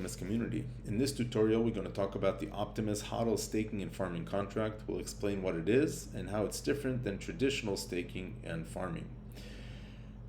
Optimus community. In this tutorial, we're going to talk about the Optimus HODL staking and farming contract. We'll explain what it is and how it's different than traditional staking and farming.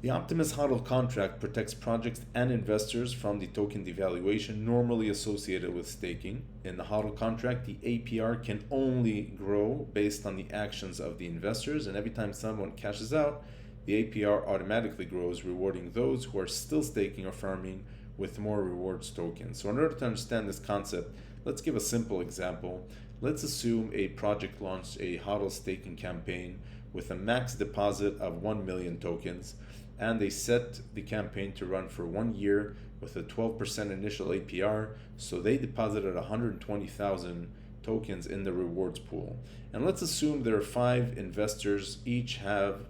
The Optimus HODL contract protects projects and investors from the token devaluation normally associated with staking. In the HODL contract, the APR can only grow based on the actions of the investors, and every time someone cashes out, the APR automatically grows, rewarding those who are still staking or farming with more rewards tokens. So in order to understand this concept, let's give a simple example. Let's assume a project launched a HODL staking campaign with a max deposit of 1 million tokens, and they set the campaign to run for 1 year with a 12% initial APR, so they deposited 120,000 tokens in the rewards pool. And let's assume there are 5 investors, each have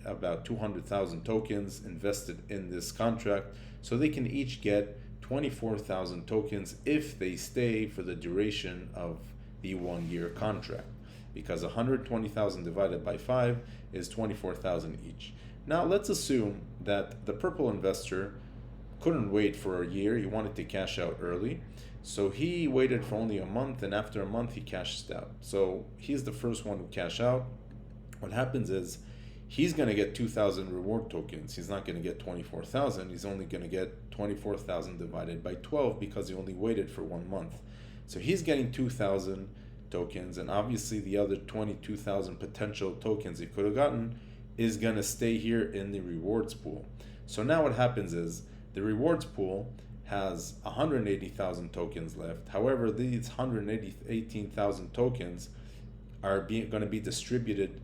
about 200,000 tokens invested in this contract, so they can each get 24,000 tokens if they stay for the duration of the 1 year contract, because 120,000 divided by 5 is 24,000 each. Now let's assume that the purple investor couldn't wait for a year, he wanted to cash out early, so he waited for only a month, and after a month he cashed out. So he's the first one to cash out. What happens is he's going to get 2,000 reward tokens. He's not going to get 24,000. He's only going to get 24,000 divided by 12 because he only waited for 1 month. So he's getting 2,000 tokens, and obviously the other 22,000 potential tokens he could have gotten is going to stay here in the rewards pool. So now what happens is the rewards pool has 180,000 tokens left. However, these 118,000 tokens are going to be distributed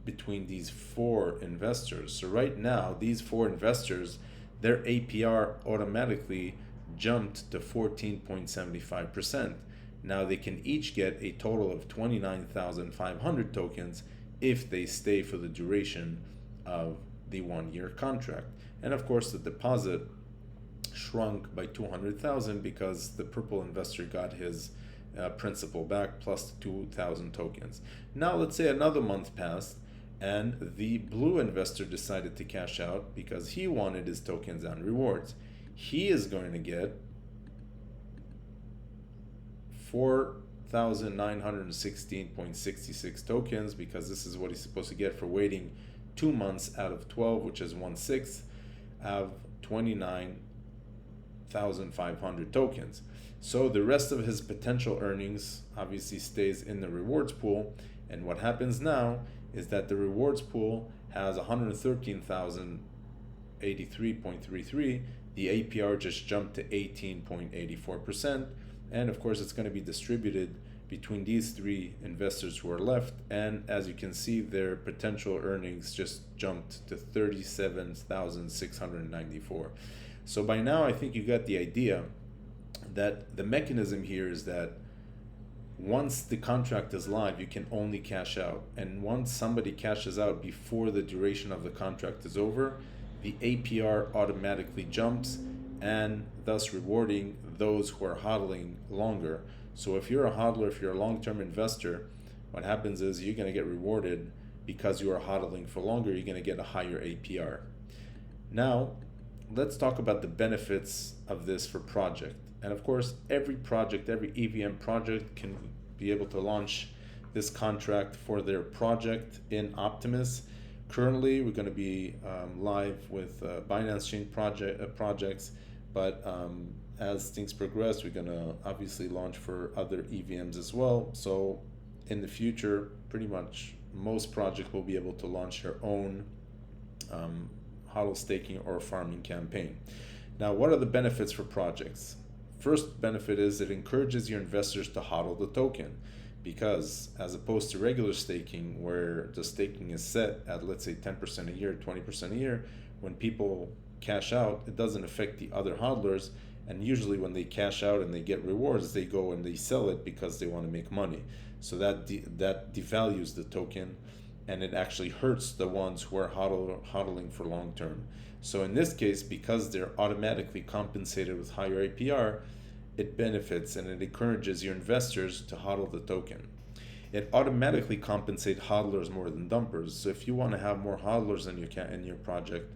between these 4 investors. So right now, these 4 investors, their APR automatically jumped to 14.75%. Now they can each get a total of 29,500 tokens if they stay for the duration of the 1 year contract. And of course, the deposit shrunk by 200,000 because the purple investor got his principal back plus 2,000 tokens. Now let's say another month passed, and the blue investor decided to cash out because he wanted his tokens and rewards. He is going to get 4,916.66 tokens because this is what he's supposed to get for waiting 2 months out of 12, which is 1/6 of 29,500 tokens. So the rest of his potential earnings obviously stays in the rewards pool, and what happens now is that the rewards pool has 113,083.33. The APR just jumped to 18.84%, and of course it's going to be distributed between these 3 investors who are left, and as you can see, their potential earnings just jumped to 37,694. So by now I think you got the idea that the mechanism here is that once the contract is live, you can only cash out. And once somebody cashes out before the duration of the contract is over, the APR automatically jumps, and thus rewarding those who are hodling longer. So if you're a hodler, if you're a long-term investor, what happens is you're going to get rewarded because you are hodling for longer. You're going to get a higher APR. Now, let's talk about the benefits of this for project. And of course, every project, every EVM project can be able to launch this contract for their project in Optimus. Currently, we're going to be live with Binance Chain projects, but as things progress, we're going to obviously launch for other EVMs as well. So in the future, pretty much most projects will be able to launch their own HODL staking or farming campaign. Now, what are the benefits for projects? First benefit is it encourages your investors to HODL the token, because as opposed to regular staking where the staking is set at, let's say, 10% a year, 20% a year, when people cash out, it doesn't affect the other hodlers, and usually when they cash out and they get rewards, they go and they sell it because they want to make money. So that devalues the token, and it actually hurts the ones who are hodling for long term. So in this case, because they're automatically compensated with higher APR, it benefits and it encourages your investors to HODL the token. It automatically compensates hodlers more than dumpers. So if you want to have more hodlers in your project,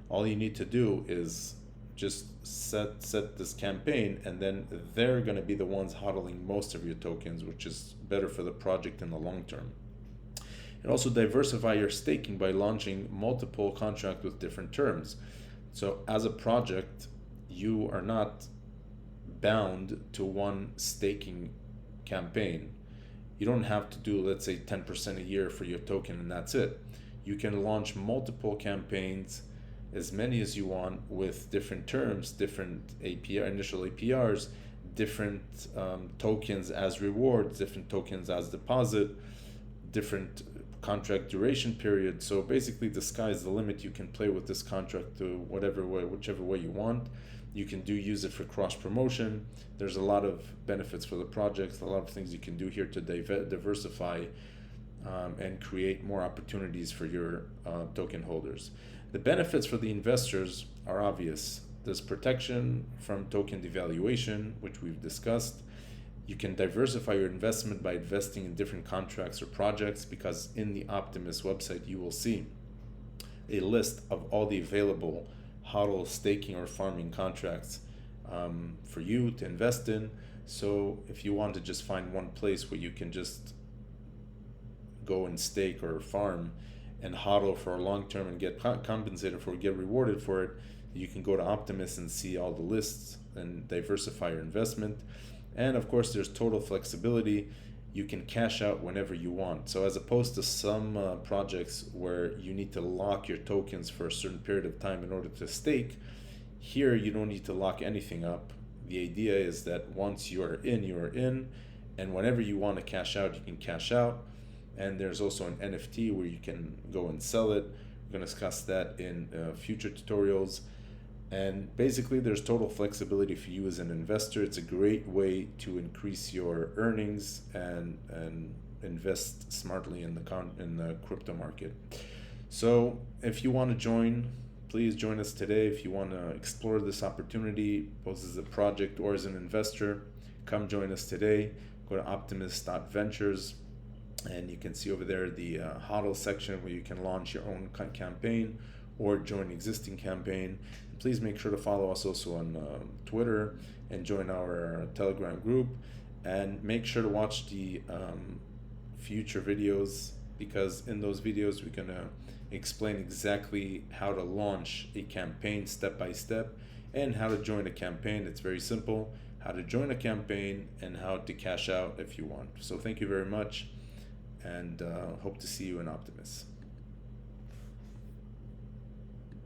all you need to do is just set this campaign, and then they're going to be the ones hodling most of your tokens, which is better for the project in the long term. And also diversify your staking by launching multiple contracts with different terms. So as a project, you are not bound to one staking campaign. You don't have to do, let's say, 10% a year for your token and that's it. You can launch multiple campaigns, as many as you want, with different terms, different initial APRs, different tokens as rewards, different tokens as deposit, different contract duration period. So basically the sky's the limit. You can play with this contract to whichever way you want. You can use it for cross promotion. There's a lot of benefits for the projects, a lot of things you can do here to diversify and create more opportunities for your token holders. The benefits for the investors are obvious. There's protection from token devaluation, which we've discussed. You can diversify your investment by investing in different contracts or projects, because in the Optimus website you will see a list of all the available HODL staking or farming contracts for you to invest in. So if you want to just find one place where you can just go and stake or farm and HODL for a long term and get compensated for it, get rewarded for it, you can go to Optimus and see all the lists and diversify your investment. And of course, there's total flexibility. You can cash out whenever you want. So as opposed to some projects where you need to lock your tokens for a certain period of time in order to stake, here you don't need to lock anything up. The idea is that once you are in, and whenever you want to cash out, you can cash out. And there's also an NFT where you can go and sell it. We're going to discuss that in future tutorials. And basically there's total flexibility for you as an investor. It's a great way to increase your earnings and invest smartly in the crypto market. So if you want to join, please join us today. If you want to explore this opportunity, both as a project or as an investor, come join us today. Go to optimus.ventures and you can see over there the HODL section where you can launch your own campaign or join existing campaign. Please make sure to follow us also on Twitter and join our Telegram group, and make sure to watch the future videos, because in those videos we're going to explain exactly how to launch a campaign step by step and how to join a campaign. It's very simple, how to join a campaign and how to cash out if you want. So thank you very much, and hope to see you in Optimus.